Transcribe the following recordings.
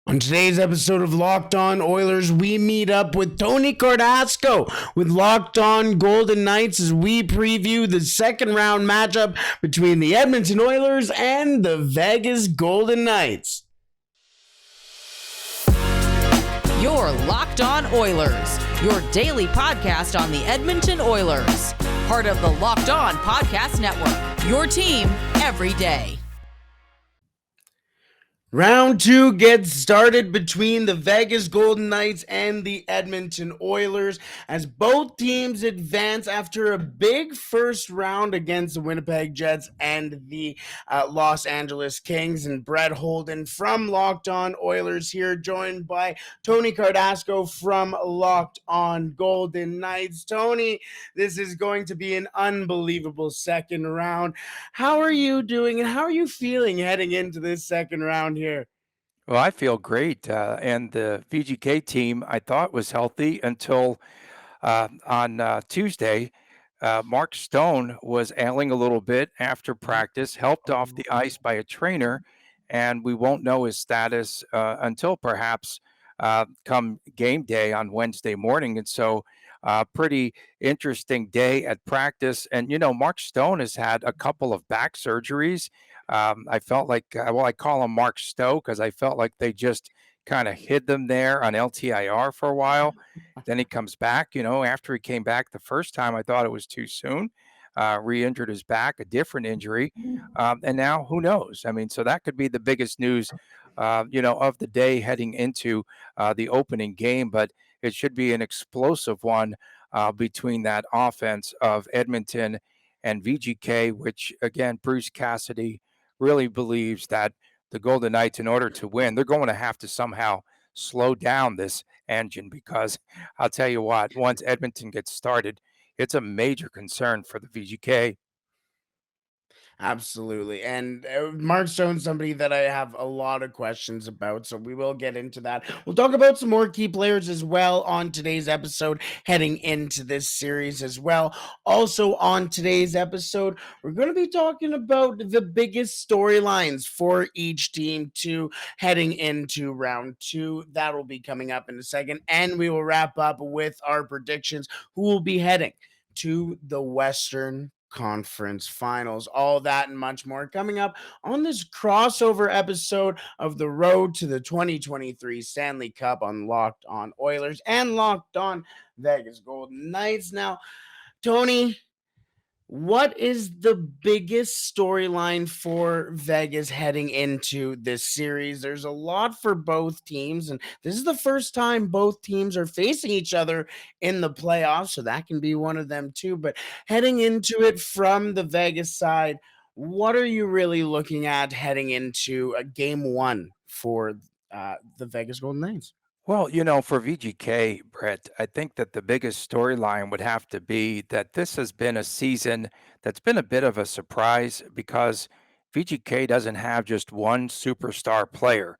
On today's episode of Locked On Oilers, we meet up with Tony Cordasco with Locked On Golden Knights as we preview the second round matchup between the Edmonton Oilers and the Vegas Golden Knights. You're Locked On Oilers, your daily podcast on the Edmonton Oilers. Part of the Locked On Podcast Network, your team every day. Round two gets started between the Vegas Golden Knights and the Edmonton Oilers as both teams advance after a big first round against the Winnipeg Jets and the Los Angeles Kings. And Brett Holden from Locked On Oilers here, joined by Tony Cordasco from Locked On Golden Knights. Tony, this is going to be an unbelievable second round. How are you doing and how are you feeling heading into this second round here? Well, I feel great. And the VGK team I thought was healthy until on Tuesday. Mark Stone was ailing a little bit after practice, helped off the ice by a trainer, and we won't know his status until perhaps come game day on Wednesday morning. And so, pretty interesting day at practice. And, Mark Stone has had a couple of back surgeries. I felt like, I call him Mark Stowe because I felt like they just kind of hid them there on LTIR for a while. Then he comes back, after he came back the first time, I thought it was too soon. Re-injured his back, a different injury. And now who knows? I mean, so that could be the biggest news, of the day heading into the opening game, but it should be an explosive one between that offense of Edmonton and VGK, which again, Bruce Cassidy really believes that the Golden Knights, in order to win, they're going to have to somehow slow down this engine because I'll tell you what, once Edmonton gets started, it's a major concern for the VGK. Absolutely. And Mark Stone's somebody that I have a lot of questions about, so we will get into that. We'll talk about some more key players as well on today's episode, heading into this series as well. Also, on today's episode, we're going to be talking about the biggest storylines for each team to heading into round two. That will be coming up in a second. And we will wrap up with our predictions who will be heading to the Western Conference Finals. All that and much more coming up on this crossover episode of the Road to the 2023 Stanley Cup on Locked On Oilers and Locked On Vegas Golden Knights. Now, Tony, what is the biggest storyline for Vegas heading into this series? There's a lot for both teams, and this is the first time both teams are facing each other in the playoffs, so that can be one of them too. But heading into it from the Vegas side, what are you really looking at heading into a game one for the Vegas Golden Knights? Well, for VGK, Brett, I think that the biggest storyline would have to be that this has been a season that's been a bit of a surprise because VGK doesn't have just one superstar player.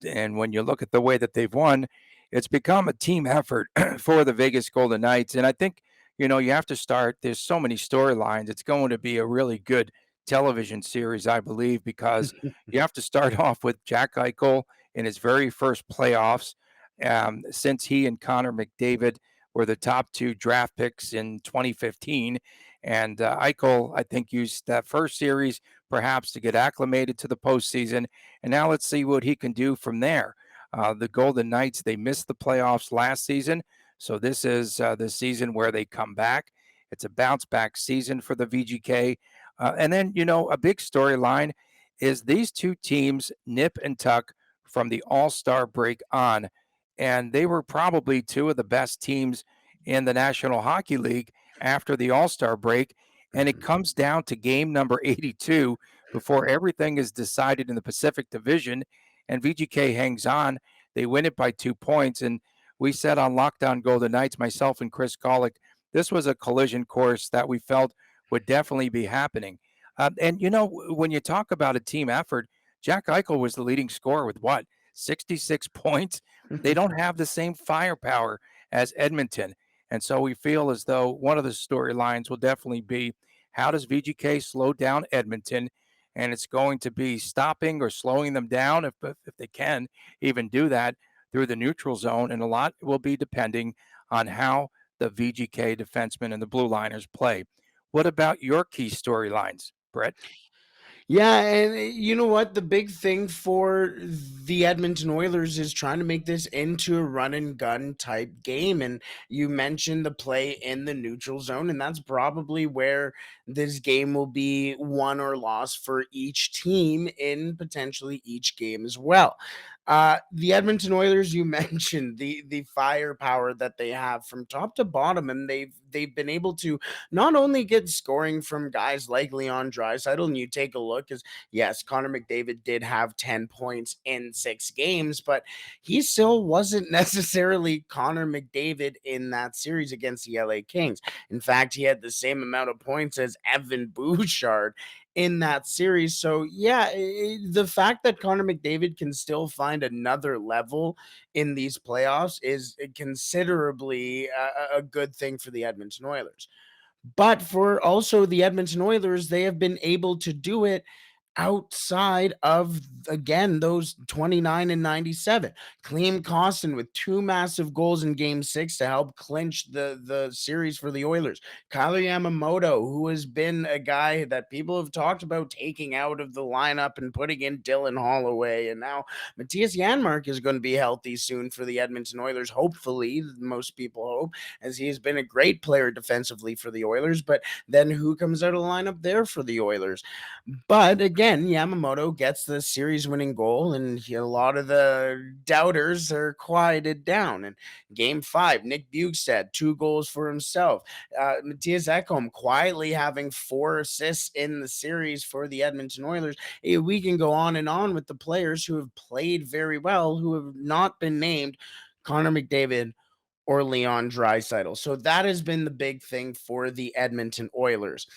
And when you look at the way that they've won, it's become a team effort for the Vegas Golden Knights. And I think, you have to start, there's so many storylines. It's going to be a really good television series, I believe, because you have to start off with Jack Eichel in his very first playoffs since he and Connor McDavid were the top two draft picks in 2015. And Eichel, I think, used that first series perhaps to get acclimated to the postseason. And now let's see what he can do from there. The Golden Knights, they missed the playoffs last season. So this is the season where they come back. It's a bounce back season for the VGK. And then, a big storyline is these two teams nip and tuck from the All-Star break on. And they were probably two of the best teams in the National Hockey League after the All-Star break. And it comes down to game number 82 before everything is decided in the Pacific Division. And VGK hangs on. They win it by 2 points. And we said on Lockdown Golden Knights, myself and Chris Golick, this was a collision course that we felt would definitely be happening. And, when you talk about a team effort, Jack Eichel was the leading scorer with 66 points. They don't have the same firepower as Edmonton. And so we feel as though one of the storylines will definitely be how does VGK slow down Edmonton? and it's going to be stopping or slowing them down if they can even do that through the neutral zone. And a lot will be depending on how the VGK defensemen and the blue liners play. What about your key storylines, Brett? Yeah, and you know what? The big thing for the Edmonton Oilers is trying to make this into a run and gun type game. And you mentioned the play in the neutral zone, and that's probably where this game will be won or lost for each team in potentially each game as well. The Edmonton Oilers, you mentioned the firepower that they have from top to bottom, and they've been able to not only get scoring from guys like Leon Draisaitl, and you take a look, as yes, Connor McDavid did have 10 points in 6 games, but he still wasn't necessarily Connor McDavid in that series against the LA Kings. In fact, he had the same amount of points as Evan Bouchard in that series. So, yeah, the fact that Connor McDavid can still find another level in these playoffs is considerably a good thing for the Edmonton Oilers. But for also the Edmonton Oilers, they have been able to do it outside of, again, those 29 and 97. Klim Kostin with 2 massive goals in game 6 to help clinch the series for the Oilers. Kyler Yamamoto, who has been a guy that people have talked about taking out of the lineup and putting in Dylan Holloway. And now Matthias Janmark is going to be healthy soon for the Edmonton Oilers. Hopefully, most people hope, as he has been a great player defensively for the Oilers. But then who comes out of the lineup there for the Oilers? But again, Yamamoto gets the series winning goal, and a lot of the doubters are quieted down. And game 5, Nick Bukestad, 2 goals for himself. Matthias Ekholm quietly having 4 assists in the series for the Edmonton Oilers. We can go on and on with the players who have played very well, who have not been named Connor McDavid or Leon Draisaitl. So that has been the big thing for the Edmonton Oilers.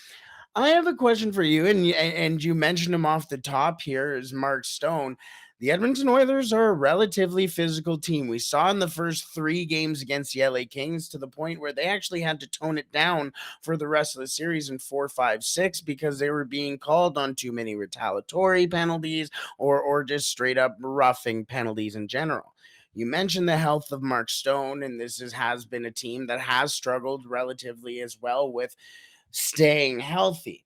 I have a question for you, and you mentioned him off the top here is Mark Stone. The Edmonton Oilers are a relatively physical team. We saw in the first 3 games against the LA Kings, to the point where they actually had to tone it down for the rest of the series in 4, 5, 6 because they were being called on too many retaliatory penalties or just straight up roughing penalties in general. You mentioned the health of Mark Stone, and has been a team that has struggled relatively as well with staying healthy.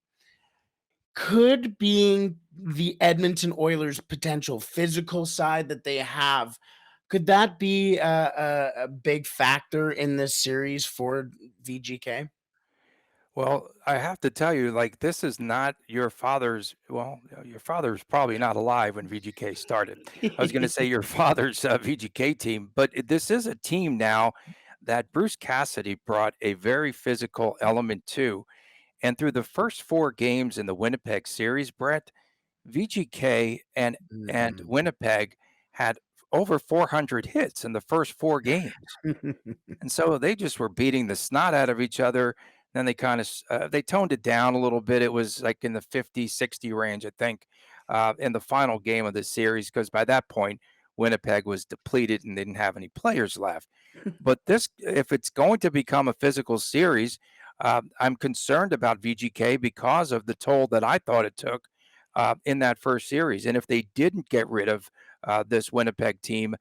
Could being the Edmonton Oilers' potential physical side that they have, could that be a big factor in this series for VGK? Well, I have to tell you, like, this is not your father's. Well, your father's probably not alive when VGK started. I was going to say your father's VGK team, but this is a team now that Bruce Cassidy brought a very physical element to. And through the first 4 games in the Winnipeg series, Brett, VGK and Mhm. Winnipeg had over 400 hits in the first 4 games. And so they just were beating the snot out of each other. Then they kind of they toned it down a little bit. It was like in the 50, 60 range, I think, in the final game of the series, because by that point, Winnipeg was depleted and didn't have any players left. But this, if it's going to become a physical series, I'm concerned about VGK because of the toll that I thought it took in that first series. And if they didn't get rid of this Winnipeg team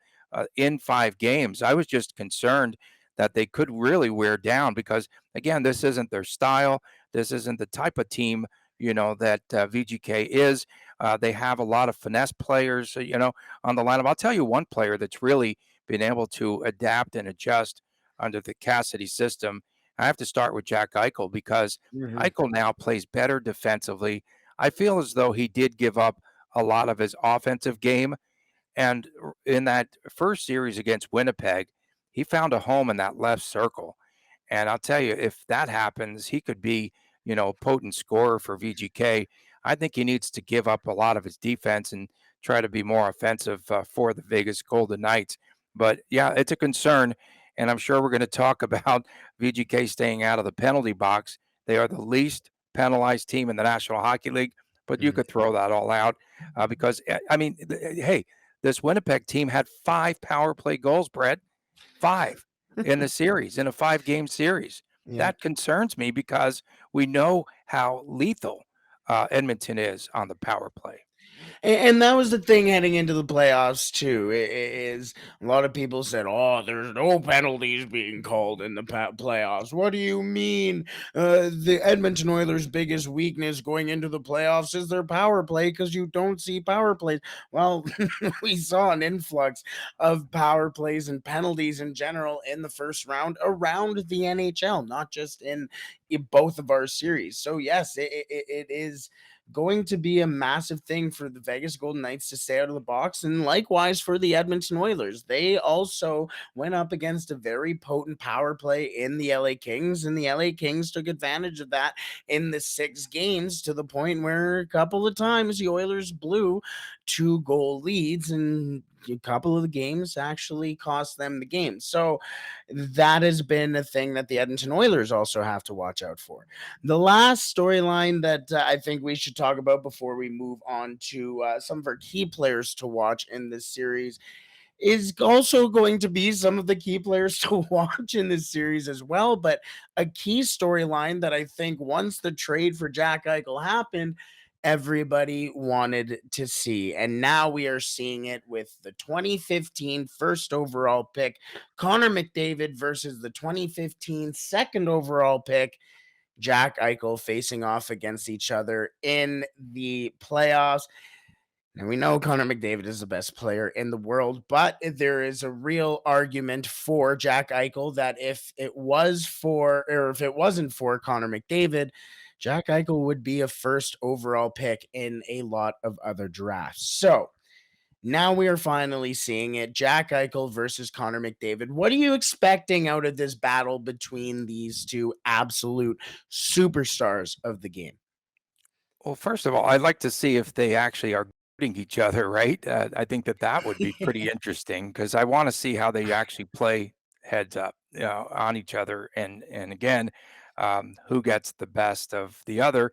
in 5 games, I was just concerned that they could really wear down because, again, this isn't their style. This isn't the type of team, that VGK is. They have a lot of finesse players, on the lineup. I'll tell you one player that's really been able to adapt and adjust under the Cassidy system. I have to start with Jack Eichel because Mhm. Eichel now plays better defensively. I feel as though he did give up a lot of his offensive game. And in that first series against Winnipeg, he found a home in that left circle. And I'll tell you, if that happens, he could be, a potent scorer for VGK. I think he needs to give up a lot of his defense and try to be more offensive for the Vegas Golden Knights. But yeah, it's a concern. And I'm sure we're going to talk about VGK staying out of the penalty box. They are the least penalized team in the National Hockey League, but you Mhm. could throw that all out because, I mean, hey, this Winnipeg team had 5 power play goals, Brett. 5 in the series, in a 5-game series. Yeah. That concerns me because we know how lethal Edmonton is on the power play. And that was the thing heading into the playoffs too. Is a lot of people said, "Oh, there's no penalties being called in the playoffs." What do you mean? The Edmonton Oilers' biggest weakness going into the playoffs is their power play because you don't see power plays. Well, we saw an influx of power plays and penalties in general in the first round around the NHL, not just in both of our series. So yes, it is going to be a massive thing for the Vegas Golden Knights to stay out of the box, and likewise for the Edmonton Oilers. They also went up against a very potent power play in the LA Kings, and the LA Kings took advantage of that in the 6 games to the point where a couple of times the Oilers blew 2 goal leads, and a couple of the games actually cost them the game. So that has been a thing that the Edmonton Oilers also have to watch out for. The last storyline that I think we should talk about before we move on to some of our key players to watch in this series is also going to be some of the key players to watch in this series as well. But a key storyline that I think once the trade for Jack Eichel happened, everybody wanted to see. And now we are seeing it with the 2015 first overall pick, Connor McDavid, versus the 2015 second overall pick, Jack Eichel, facing off against each other in the playoffs. And we know Connor McDavid is the best player in the world, but there is a real argument for Jack Eichel that if it was for, or if it wasn't for Connor McDavid, Jack Eichel would be a first overall pick in a lot of other drafts. So now we are finally seeing it. Jack Eichel versus Connor McDavid. What are you expecting out of this battle between these two absolute superstars of the game? Well, first of all, I'd like to see if they actually are guarding each other, right? I think that that would be pretty interesting because I want to see how they actually play heads up, on each other, and again, who gets the best of the other.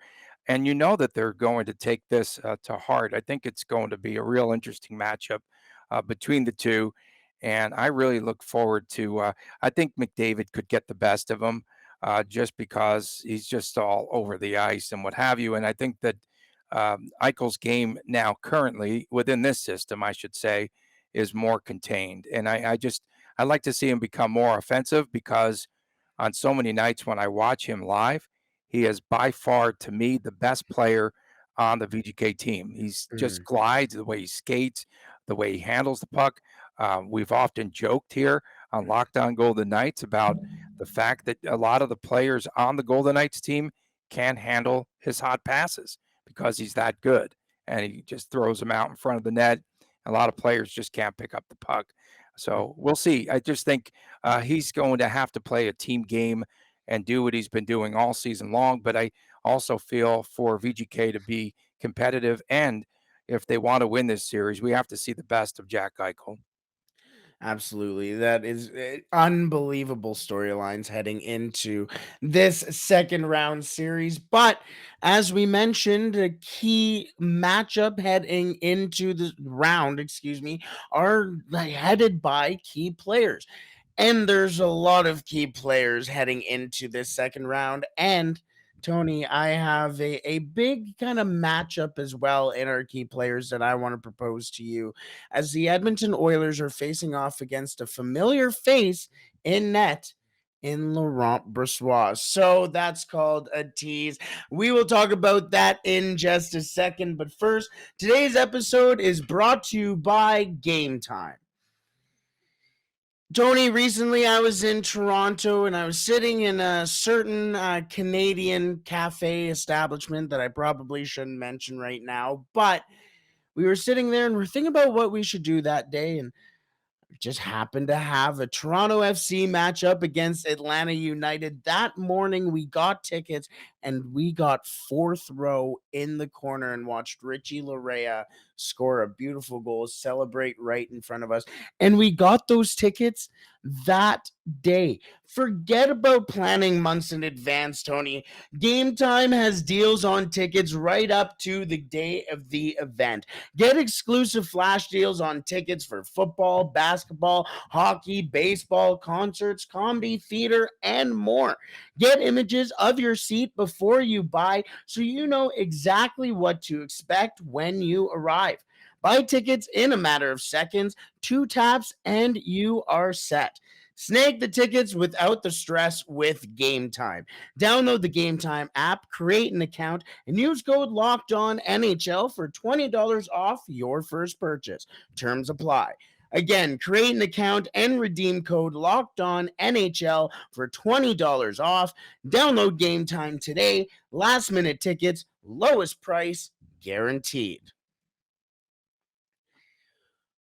And you know that they're going to take this to heart. I think it's going to be a real interesting matchup between the two, and I really look forward to. I think McDavid could get the best of him just because he's just all over the ice and what have you. And I think that Eichel's game now, currently within this system, I should say, is more contained. And I like to see him become more offensive because on so many nights when I watch him live, he is by far to me the best player on the VGK team. He's just Mm. glides the way he skates, the way he handles the puck. We've often joked here on Lockdown Golden Knights about the fact that a lot of the players on the Golden Knights team can't handle his hot passes because he's that good. And he just throws them out in front of the net. A lot of players just can't pick up the puck. So we'll see. I just think he's going to have to play a team game and do what he's been doing all season long. But I also feel for VGK to be competitive. And if they want to win this series, we have to see the best of Jack Eichel. Absolutely. That is unbelievable storylines heading into this second round series. But as we mentioned, a key matchup heading into the round, excuse me, are headed by key players. And there's a lot of key players heading into this second round. And Tony, I have a big kind of matchup as well in our key players that I want to propose to you, as the Edmonton Oilers are facing off against a familiar face in net in Laurent Brossoit. So that's called a tease. We will talk about that in just a second. But first, today's episode is brought to you by Gametime. Tony, recently I was in Toronto and I was sitting in a certain Canadian cafe establishment that I probably shouldn't mention right now, but we were sitting there and we're thinking about what we should do that day. And we just happened to have a Toronto FC matchup against Atlanta United. That morning, we got tickets and we got fourth row in the corner and watched Richie Larea score a beautiful goal, celebrate right in front of us. And we got those tickets that day. Forget about planning months in advance, Tony. Game Time has deals on tickets right up to the day of the event. Get exclusive flash deals on tickets for football, basketball, hockey, baseball, concerts, comedy, theater, and more. Get images of your seat before you buy so you know exactly what to expect when you arrive. Buy tickets in a matter of seconds, two taps, and you are set. Snag the tickets without the stress with Game Time. Download the Game Time app, create an account, and use code Locked On NHL for $20 off your first purchase. Terms apply. Again, create an account and redeem code Locked On NHL for $20 off. Download Game Time today. Last minute tickets, lowest price guaranteed.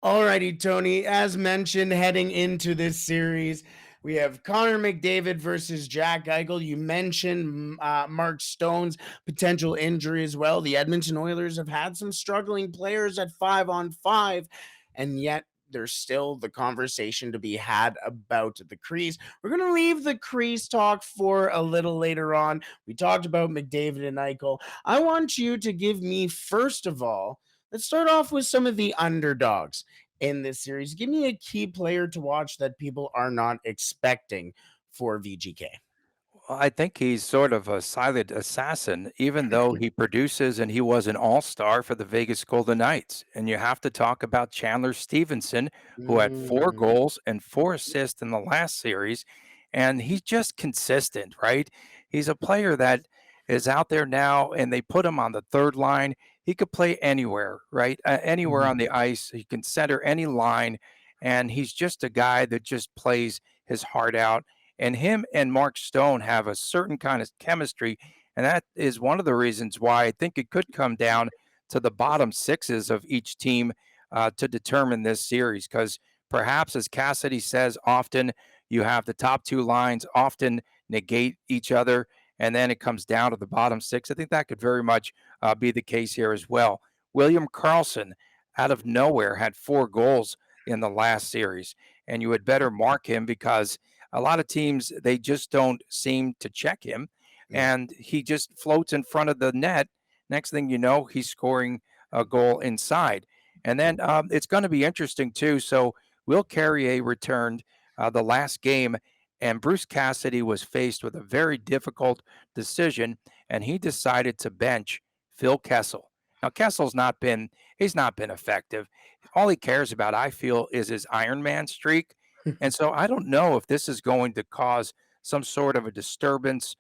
Alrighty, Tony. As mentioned, heading into this series, we have Connor McDavid versus Jack Eichel. You mentioned Mark Stone's potential injury as well. The Edmonton Oilers have had some struggling players at 5-on-5, and yet there's still the conversation to be had about the crease. We're going to leave the crease talk for a little later on. We talked about McDavid and Eichel. I want you to give me, first of all, let's start off with some of the underdogs in this series. Give me a key player to watch that people are not expecting for VGK. Well, I think he's sort of a silent assassin, even though he produces and he was an all-star for the Vegas Golden Knights. And you have to talk about Chandler Stevenson, who had 4 goals and 4 assists in the last series. And he's just consistent, right? He's a player that is out there now, and they put him on the third line. He could play anywhere, right? Anywhere on the ice. He can center any line. And he's just a guy that just plays his heart out, and him and Mark Stone have a certain kind of chemistry. And that is one of the reasons why I think it could come down to the bottom sixes of each team to determine this series. Because perhaps, as Cassidy says, often you have the top 2 lines often negate each other, and then it comes down to the bottom 6. I think that could very much be the case here as well. William Karlsson, out of nowhere, had 4 goals in the last series, and you had better mark him because a lot of teams, they just don't seem to check him, Yeah. and he just floats in front of the net. Next thing you know, he's scoring a goal inside. And then it's going to be interesting too. So Will Carrier returned the last game, and Bruce Cassidy was faced with a very difficult decision, and he decided to bench Phil Kessel. Now Kessel's not been he's not been effective. All he cares about, I feel, is his Iron Man streak, and so I don't know if this is going to cause some sort of a disturbance,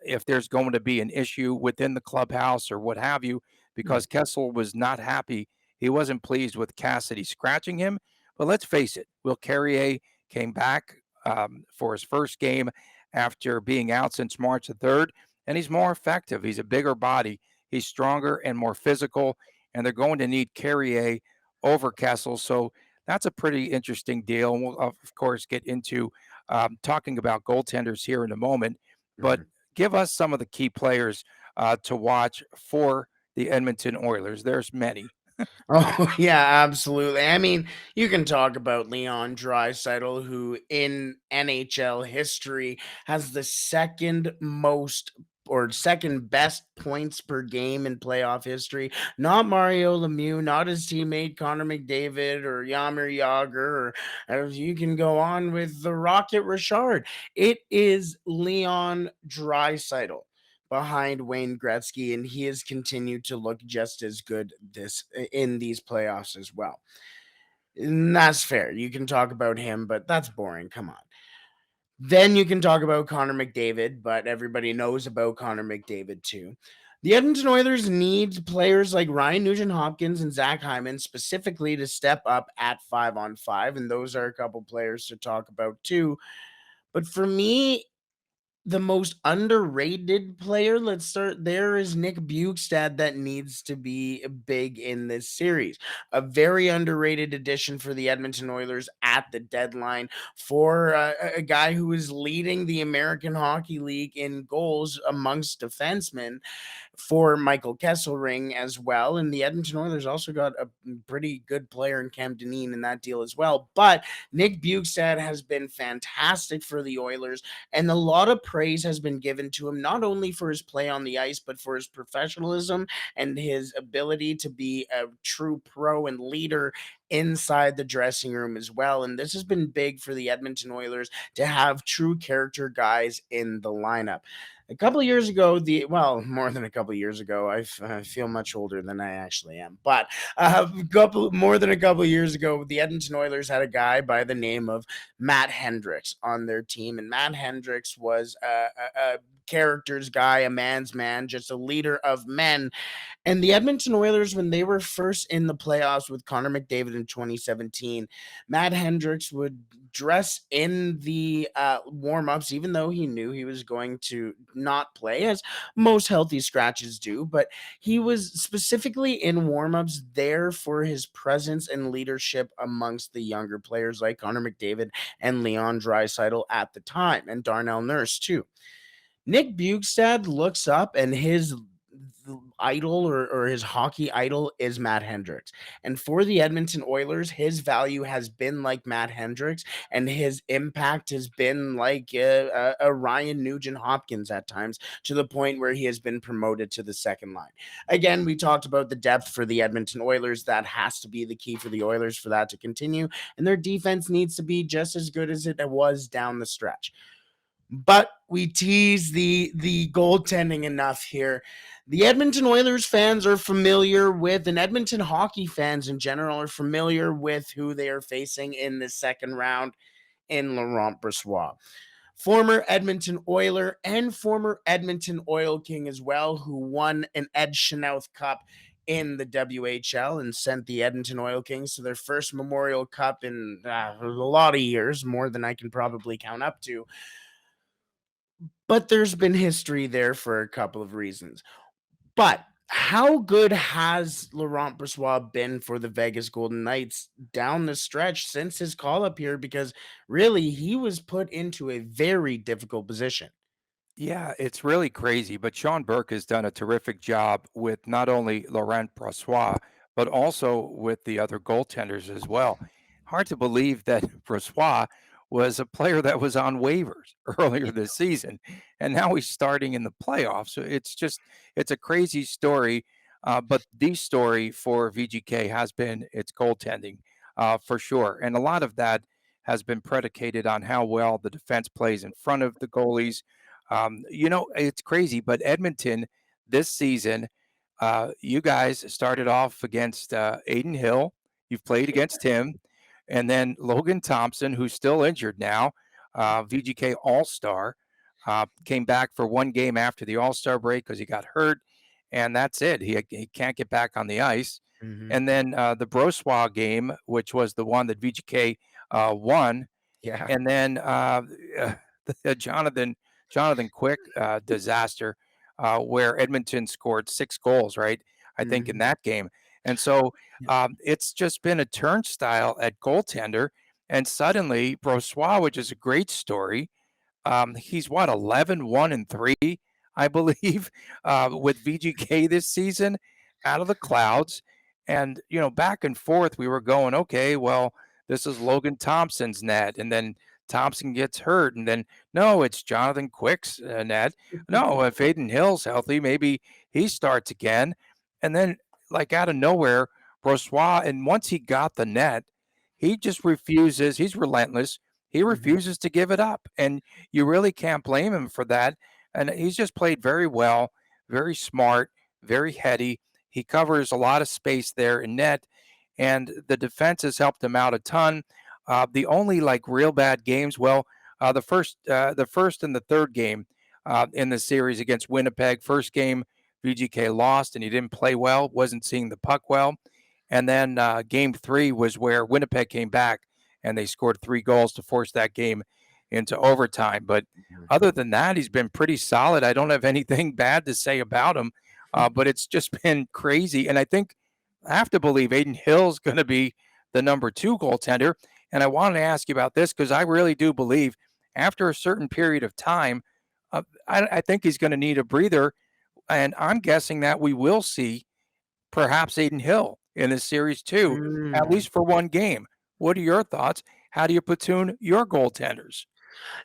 if there's going to be an issue within the clubhouse or what have you, because Kessel was not happy. He wasn't pleased with Cassidy scratching him. But let's face it, Will Carrier came back for his first game after being out since March the 3rd, and he's more effective. He's a bigger body. He's stronger and more physical, and they're going to need Carrier over Kessel. So that's a pretty interesting deal. And we'll, of course, get into talking about goaltenders here in a moment. But give us some of the key players to watch for the Edmonton Oilers. There's many. Oh yeah, absolutely. I mean, you can talk about Leon Draisaitl, who in NHL history has the second most or second best points per game in playoff history. Not Mario Lemieux, not his teammate Connor McDavid or Yamir Yager, or you can go on with the Rocket Richard. It is Leon Draisaitl behind Wayne Gretzky, and he has continued to look just as good this in these playoffs as well. And that's fair. You can talk about him, but that's boring. Come on. Then you can talk about Connor McDavid, but everybody knows about Connor McDavid too. The Edmonton Oilers need players like Ryan Nugent-Hopkins and Zach Hyman specifically to step up at 5-on-5, and those are a couple players to talk about too. But for me, the most underrated player, let's start there, is Nick Bukestad that needs to be big in this series. A very underrated addition for the Edmonton Oilers at the deadline for a guy who is leading the American Hockey League in goals amongst defensemen for Michael Kesselring as well. And the Edmonton Oilers also got a pretty good player in Cam Dineen in that deal as well. But Nick Bjugstad has been fantastic for the Oilers, and a lot of praise has been given to him, not only for his play on the ice, but for his professionalism and his ability to be a true pro and leader inside the dressing room as well. And this has been big for the Edmonton Oilers to have true character guys in the lineup. A couple of years ago, more than a couple of years ago, I feel much older than I actually am. But more than a couple of years ago, the Edmonton Oilers had a guy by the name of Matt Hendricks on their team, and Matt Hendricks was a character's guy, a man's man, just a leader of men. And the Edmonton Oilers, when they were first in the playoffs with Connor McDavid in 2017, Matt Hendricks would dress in the warm-ups, even though he knew he was going to not play, as most healthy scratches do. But he was specifically in warm-ups there for his presence and leadership amongst the younger players like Connor McDavid and Leon Draisaitl at the time, and Darnell Nurse too. Nick Bjugstad looks up, and his idol or his hockey idol is Matt Hendricks. And for the Edmonton Oilers, his value has been like Matt Hendricks, and his impact has been like a Ryan Nugent-Hopkins at times, to the point where he has been promoted to the second line. Again, we talked about the depth for the Edmonton Oilers. That has to be the key for the Oilers for that to continue. And their defense needs to be just as good as it was down the stretch. But we tease the goaltending enough here. The Edmonton Oilers fans are familiar with, and Edmonton hockey fans in general are familiar with who they are facing in the second round in Laurent Brossoit, former Edmonton Oiler and former Edmonton Oil King as well, who won an Ed Chenoweth Cup in the WHL and sent the Edmonton Oil Kings to their first Memorial Cup in a lot of years, more than I can probably count up to. But there's been history there for a couple of reasons. But how good has Laurent Brossoit been for the Vegas Golden Knights down the stretch since his call up here? Because really, he was put into a very difficult position. Yeah, it's really crazy, but Sean Burke has done a terrific job with not only Laurent Brossoit, but also with the other goaltenders as well. Hard to believe that Brossoit was a player that was on waivers earlier this season, and now he's starting in the playoffs. So it's a crazy story. But the story for VGK has been its goaltending, for sure. And a lot of that has been predicated on how well the defense plays in front of the goalies. It's crazy, but Edmonton this season, you guys started off against Aiden Hill. You've played against him. And then Logan Thompson, who's still injured now, VGK All-Star, came back for one game after the All-Star break because he got hurt. And that's it. He can't get back on the ice. Mm-hmm. And then the Brossoit game, which was the one that VGK won. Yeah. And then the Jonathan Quick disaster, where Edmonton scored 6 goals, right? I think in that game. And so it's just been a turnstile at goaltender. And suddenly Brossoit, which is a great story, he's 11-1-3, I believe, with VGK this season, out of the clouds. And, back and forth, we were going, okay, well, this is Logan Thompson's net. And then Thompson gets hurt, and then no, it's Jonathan Quick's net. No, if Aiden Hill's healthy, maybe he starts again. And then, like out of nowhere, Brossoit, and once he got the net, he just refuses. He's relentless. He refuses to give it up, and you really can't blame him for that. And he's just played very well, very smart, very heady. He covers a lot of space there in net, and the defense has helped him out a ton. The only real bad games, the first and the third game in the series against Winnipeg. First game, VGK lost, and he didn't play well, wasn't seeing the puck well. And then game 3 was where Winnipeg came back, and they scored 3 goals to force that game into overtime. But other than that, he's been pretty solid. I don't have anything bad to say about him, but it's just been crazy. And I have to believe Aiden Hill's going to be the number 2 goaltender. And I wanted to ask you about this because I really do believe after a certain period of time, I think he's going to need a breather And I'm guessing that we will see perhaps Aiden Hill in this series too, at Mm. least for one game. What are your thoughts? How do you platoon your goaltenders?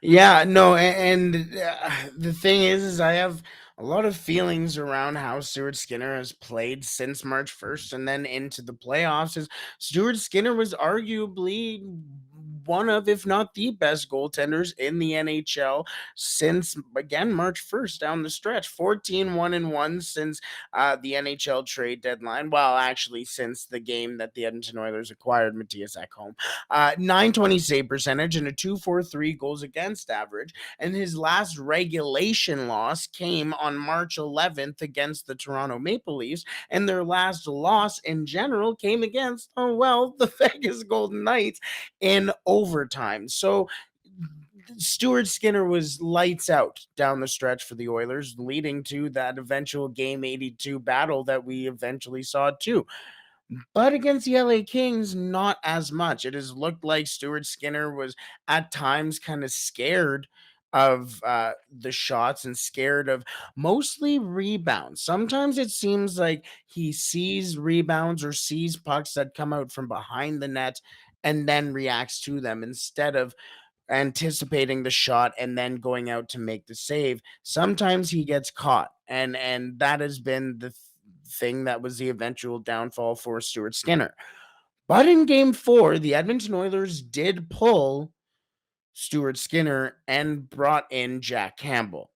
Yeah, no, the thing is I have a lot of feelings around how Stuart Skinner has played since March 1st and then into the playoffs. Is Stuart Skinner was arguably one of, if not the best goaltenders in the NHL since again March 1st down the stretch. 14-1-1 since the NHL trade deadline. Well, actually, since the game that the Edmonton Oilers acquired Matthias Ekholm. 920 save percentage and a 243 goals against average. And his last regulation loss came on March 11th against the Toronto Maple Leafs. And their last loss in general came against, oh, well, the Vegas Golden Knights in overtime. So Stuart Skinner was lights out down the stretch for the Oilers, leading to that eventual game 82 battle that we eventually saw too. But against the LA Kings, not as much. It has looked like Stuart Skinner was at times kind of scared of the shots and scared of mostly rebounds. Sometimes it seems like he sees rebounds or sees pucks that come out from behind the net and then reacts to them instead of anticipating the shot and then going out to make the save. Sometimes he gets caught, and that has been the thing that was the eventual downfall for Stuart Skinner. But in game 4, the Edmonton Oilers did pull Stuart Skinner and brought in Jack Campbell.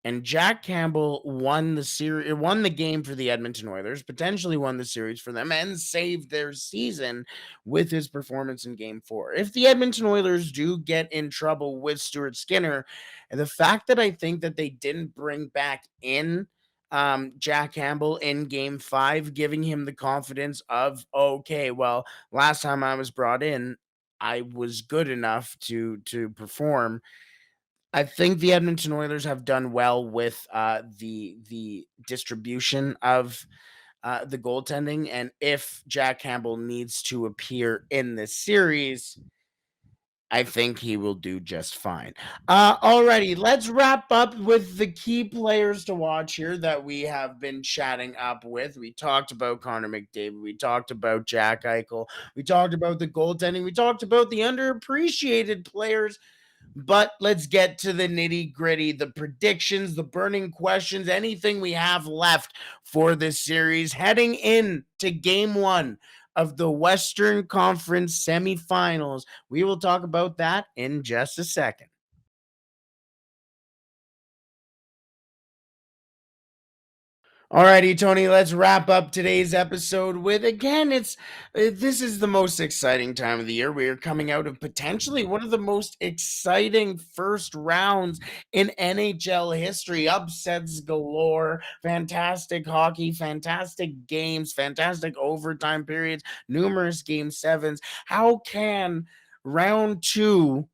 And Jack Campbell won the series, won the game for the Edmonton Oilers, potentially won the series for them, and saved their season with his performance in Game 4. If the Edmonton Oilers do get in trouble with Stuart Skinner, and the fact that I think that they didn't bring back in Jack Campbell in Game 5, giving him the confidence of, okay, well, last time I was brought in, I was good enough to perform. I think the Edmonton Oilers have done well with the distribution of the goaltending, and if Jack Campbell needs to appear in this series, I think he will do just fine. Alrighty, let's wrap up with the key players to watch here that we have been chatting up with. We talked about Connor McDavid. We talked about Jack Eichel. We talked about the goaltending. We talked about the underappreciated players. But let's get to the nitty gritty, the predictions, the burning questions, anything we have left for this series heading into game 1 of the Western Conference semifinals. We will talk about that in just a second. Alrighty, Tony, let's wrap up today's episode with, again, this is the most exciting time of the year. We are coming out of potentially one of the most exciting first rounds in NHL history. Upsets galore, fantastic hockey, fantastic games, fantastic overtime periods, numerous game 7s. How can round 2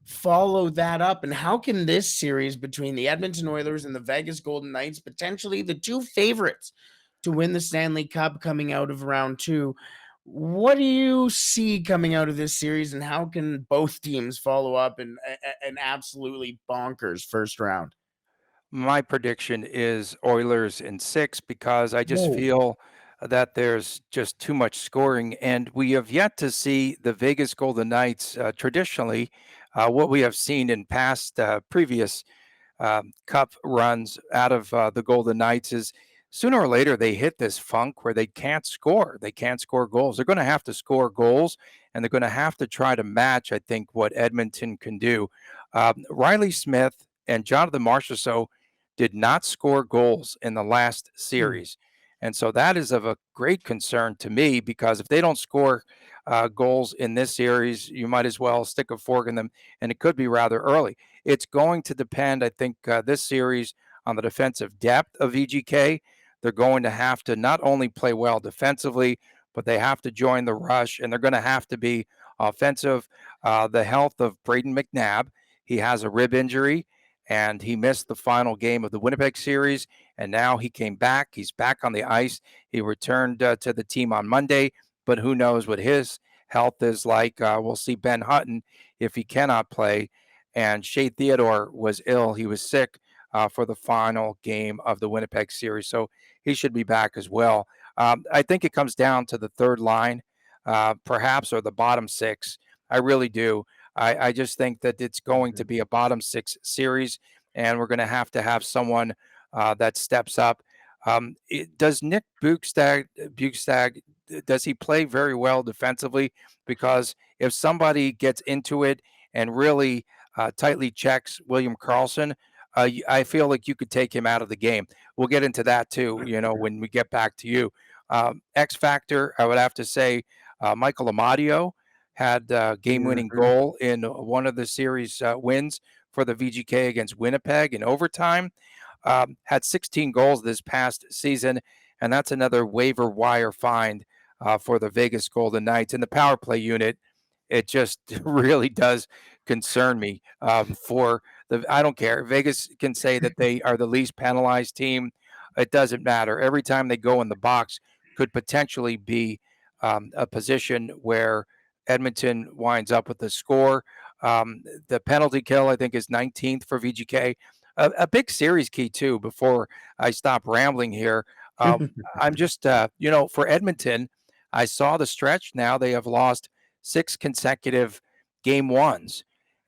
follow that up? And how can this series between the Edmonton Oilers and the Vegas Golden Knights, potentially the two favorites to win the Stanley Cup coming out of round 2, what do you see coming out of this series, and how can both teams follow up in an absolutely bonkers first round? My prediction is Oilers in 6 because I just Whoa. feel that there's just too much scoring, and we have yet to see the Vegas Golden Knights traditionally. What we have seen in past previous cup runs out of the Golden Knights is sooner or later they hit this funk where they can't score. They can't score goals. They're going to have to score goals, and they're going to have to try to match, I think, what Edmonton can do. Riley Smith and Jonathan Marchessault did not score goals in the last Hmm. series. And so that is of a great concern to me because if they don't score goals in this series, you might as well stick a fork in them, and it could be rather early. It's going to depend, I think, this series on the defensive depth of VGK. They're going to have to not only play well defensively, but they have to join the rush, and they're going to have to be offensive. The health of Braden McNabb, he has a rib injury, and he missed the final game of the Winnipeg series, and now he came back. He's back on the ice. He returned to the team on Monday, but who knows what his health is like. We'll see Ben Hutton if he cannot play, and Shea Theodore was ill. He was sick for the final game of the Winnipeg series. So he should be back as well. I think it comes down to the third line, perhaps, or the bottom six. I really do. I just think that it's going to Mhm. be a bottom six series, and we're going to have someone that steps up. Does Nick Bukestad, does he play very well defensively? Because if somebody gets into it and really tightly checks William Karlsson, I feel like you could take him out of the game. We'll get into that too, when we get back to you. X factor, I would have to say, Michael Amadio had a game-winning Mhm. goal in one of the series wins for the VGK against Winnipeg in overtime. Had 16 goals this past season, and that's another waiver wire find for the Vegas Golden Knights. In the power play unit, it just really does concern me. I don't care. Vegas can say that they are the least penalized team. It doesn't matter. Every time they go in the box, could potentially be a position where Edmonton winds up with the score. The penalty kill, I think, is 19th for VGK. A big series key too. Before I stop rambling here, I'm just for Edmonton. I saw the stretch. Now they have lost 6 consecutive game ones,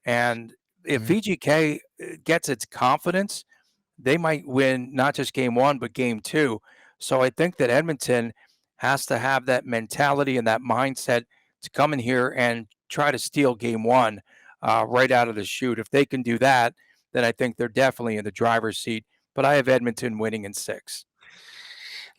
and if VGK gets its confidence, they might win not just game one but game two. So I think that Edmonton has to have that mentality and that mindset to come in here and try to steal game one right out of the chute. If they can do that, then I think they're definitely in the driver's seat. But I have Edmonton winning in six.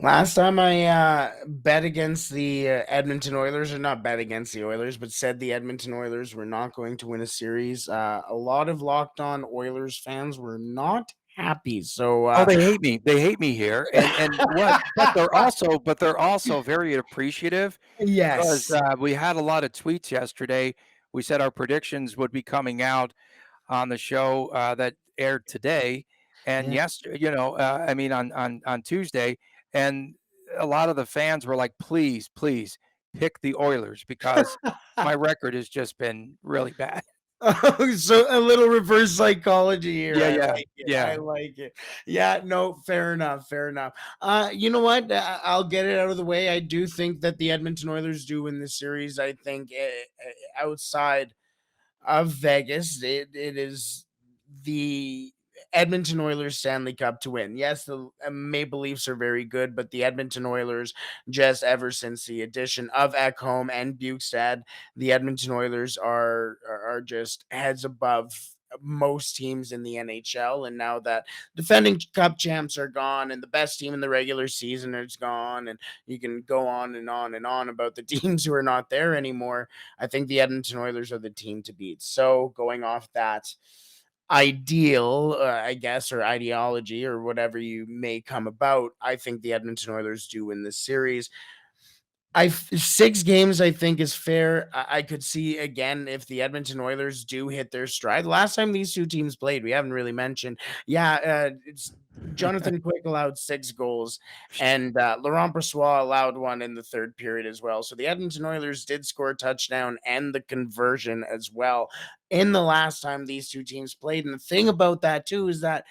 Last time I bet against the Edmonton Oilers, or not bet against the Oilers, but said the Edmonton Oilers were not going to win a series, a lot of Locked On Oilers fans were not happy. So, Oh, they hate me. They hate me here, and what? But they're also very appreciative because yes. we had a lot of tweets yesterday. We said our predictions would be coming out on the show that aired today, and Yeah. I mean on Tuesday, and a lot of the fans were like, "Please, please pick the Oilers because my record has just been really bad." Oh, so a little reverse psychology here. Yeah, I yeah, like it. I yeah. like it. Yeah, no, fair enough. Fair enough. You know what? I'll get it out of the way. I do think that the Edmonton Oilers do win this series. I think outside of Vegas, it is the Edmonton Oilers Stanley Cup to win. Yes, the Maple Leafs are very good, but the Edmonton Oilers, just ever since the addition of Ekholm and Bukestad, the Edmonton Oilers are just heads above most teams in the NHL. And now that defending cup champs are gone and the best team in the regular season is gone, and you can go on and on and on about the teams who are not there anymore, I think the Edmonton Oilers are the team to beat. So going off that ideal, I guess, or ideology, or whatever you may come about, I think the Edmonton Oilers do win this series. I 6 games, I think, is fair. I could see again if the Edmonton Oilers do hit their stride. Last time these two teams played, we haven't really mentioned. Yeah, it's Jonathan Quick allowed 6 goals, and Laurent Brossoit allowed one in the third period as well. So the Edmonton Oilers did score a touchdown and the conversion as well in the last time these two teams played. And the thing about that too is that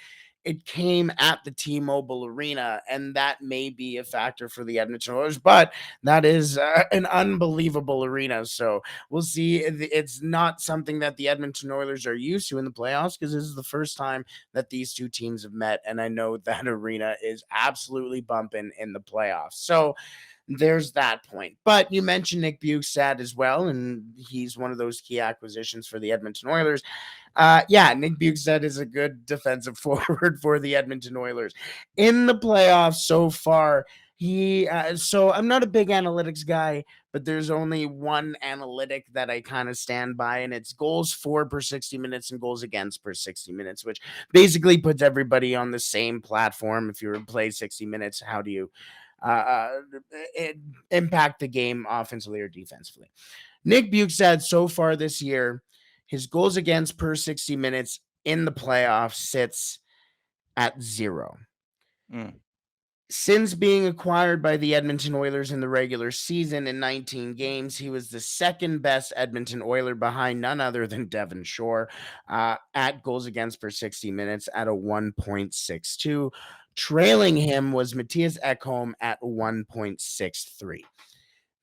it came at the T-Mobile Arena, and that may be a factor for the Edmonton Oilers, but that is an unbelievable arena. So we'll see. It's not something that the Edmonton Oilers are used to in the playoffs because this is the first time that these two teams have met, and I know that arena is absolutely bumping in the playoffs. So there's that point. But you mentioned Nick Bukestad as well, and he's one of those key acquisitions for the Edmonton Oilers. Yeah, Nick Bukestad is a good defensive forward for the Edmonton Oilers in the playoffs so far. So I'm not a big analytics guy, but there's only one analytic that I kind of stand by, and it's goals for per 60 minutes and goals against per 60 minutes, which basically puts everybody on the same platform. If you were to play 60 minutes, how do you uh, uh, it, impact the game offensively or defensively? Nick Bukestad so far this year, his goals against per 60 minutes in the playoffs sits at 0. Mm. Since being acquired by the Edmonton Oilers in the regular season in 19 games, he was the second best Edmonton Oiler behind none other than Devon Shore at goals against per 60 minutes at a 1.62. Trailing him was Matthias Ekholm at 1.63.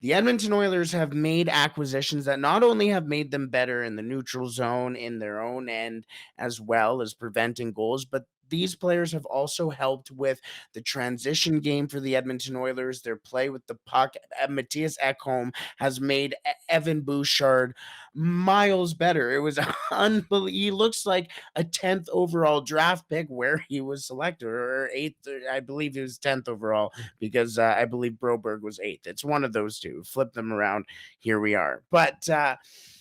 The Edmonton Oilers have made acquisitions that not only have made them better in the neutral zone in their own end, as well as preventing goals, but these players have also helped with the transition game for the Edmonton Oilers, their play with the puck. Matthias Ekholm has made Evan Bouchard miles better. It was unbelievable. He looks like a 10th overall draft pick where he was selected, or 8th, I believe he was 10th overall, because I believe Broberg was 8th. It's one of those two. Flip them around. Here we are. But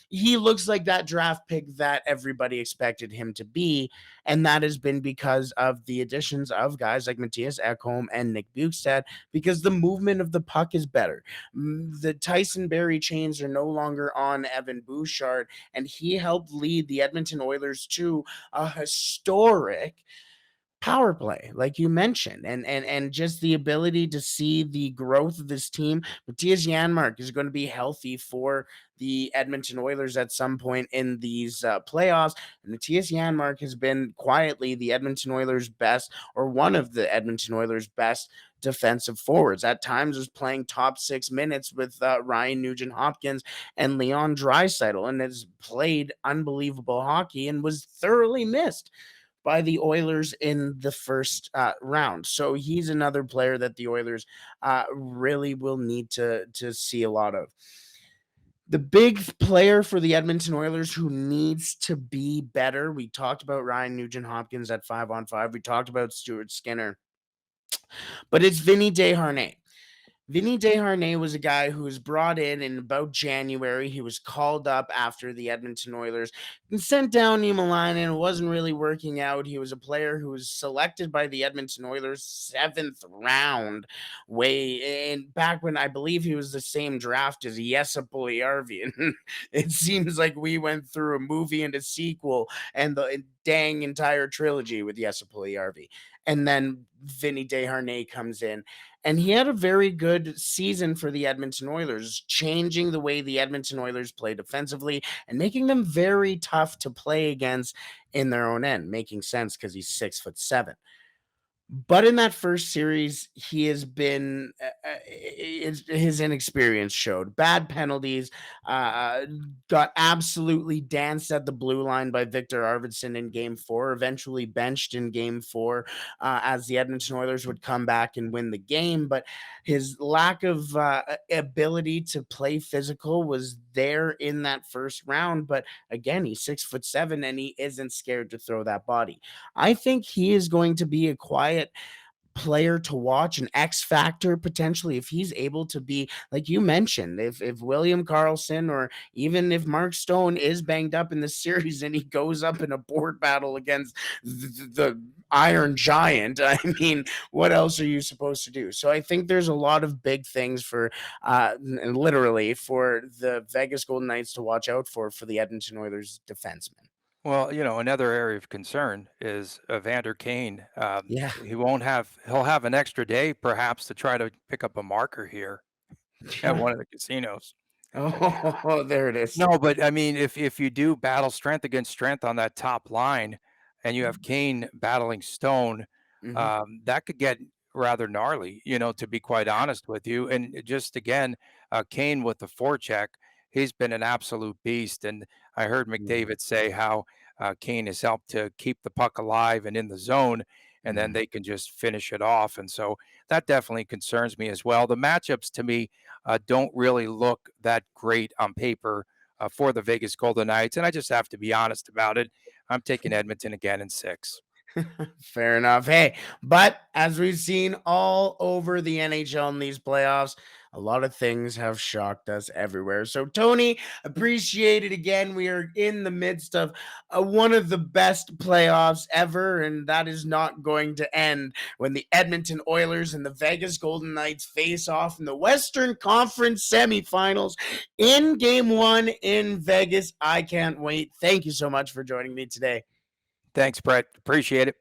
he looks like that draft pick that everybody expected him to be. And that has been because of the additions of guys like Matthias Ekholm and Nick Bukestad, because the movement of the puck is better. The Tyson Berry chains are no longer on Evan Bouchard, and he helped lead the Edmonton Oilers to a historic power play, like you mentioned, and just the ability to see the growth of this team. Matthias Janmark is going to be healthy for the Edmonton Oilers at some point in these playoffs. And Matthias Janmark has been quietly the Edmonton Oilers' best, or one of the Edmonton Oilers' best defensive forwards. At times was playing top 6 minutes with Ryan Nugent-Hopkins and Leon Draisaitl, and has played unbelievable hockey and was thoroughly missed by the Oilers in the first round. So he's another player that the Oilers really will need to see a lot of. The big player for the Edmonton Oilers who needs to be better, we talked about Ryan Nugent-Hopkins at 5-on-5. We talked about Stuart Skinner, but it's Vinny Desharnais. Vinny Desharnais was a guy who was brought in about January. He was called up after the Edmonton Oilers and sent down Niemelainen. It wasn't really working out. He was a player who was selected by the Edmonton Oilers 7th round, way and back when I believe he was the same draft as Jesse Puljujärvi. And it seems like we went through a movie and a sequel and the dang entire trilogy with Jesse Puljujärvi. And then Vinny Desharnais comes in, and he had a very good season for the Edmonton Oilers, changing the way the Edmonton Oilers play defensively and making them very tough to play against in their own end, making sense because he's 6'7". But in that first series, he has been his inexperience showed. Bad penalties, got absolutely danced at the blue line by Victor Arvidsson in Game 4. Eventually benched in Game 4 as the Edmonton Oilers would come back and win the game. But his lack of ability to play physical was there in that first round. But again, he's 6'7" and he isn't scared to throw that body. I think he is going to be a quiet player to watch, an X factor potentially, if he's able to be, like you mentioned, if William Karlsson or even if Mark Stone is banged up in the series and he goes up in a board battle against the Iron Giant, I mean, what else are you supposed to do? So I think there's a lot of big things for literally for the Vegas Golden Knights to watch out for the Edmonton Oilers defensemen. Well, another area of concern is Evander Kane. Yeah. He'll have an extra day perhaps to try to pick up a marker here at one of the casinos. Oh, there it is. No, but I mean, if you do battle strength against strength on that top line, and you have Kane battling Stone, Mhm. that could get rather gnarly. To be quite honest with you. And just again, Kane with the forecheck, he's been an absolute beast. And I heard Yeah. McDavid say how Kane has helped to keep the puck alive and in the zone, and then Mhm. they can just finish it off. And so that definitely concerns me as well. The matchups to me don't really look that great on paper for the Vegas Golden Knights. And I just have to be honest about it. I'm taking Edmonton again in 6. Fair enough. Hey, but as we've seen all over the NHL in these playoffs, a lot of things have shocked us everywhere. So, Tony, appreciate it again. We are in the midst of one of the best playoffs ever, and that is not going to end when the Edmonton Oilers and the Vegas Golden Knights face off in the Western Conference semifinals in Game 1 in Vegas. I can't wait. Thank you so much for joining me today. Thanks, Brett. Appreciate it.